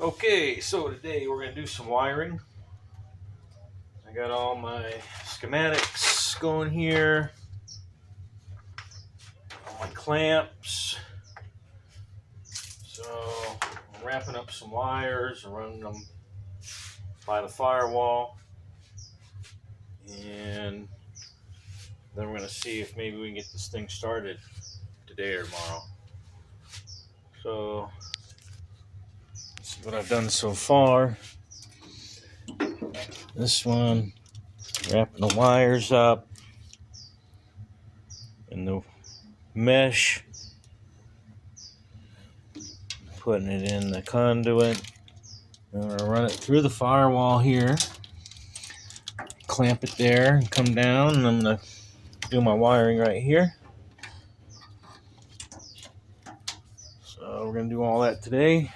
Okay, so today we're going to do some wiring. I got all my schematics going here, all my clamps. So I'm wrapping up some wires and running them by the firewall. And then we're going to see if maybe we can get this thing started today or tomorrow. So this is what I've done so far. This one, wrapping the wires up in the mesh, putting it in the conduit. I'm going to run it through the firewall here, clamp it there, and come down, and I'm going to do my wiring right here. So we're going to do all that today.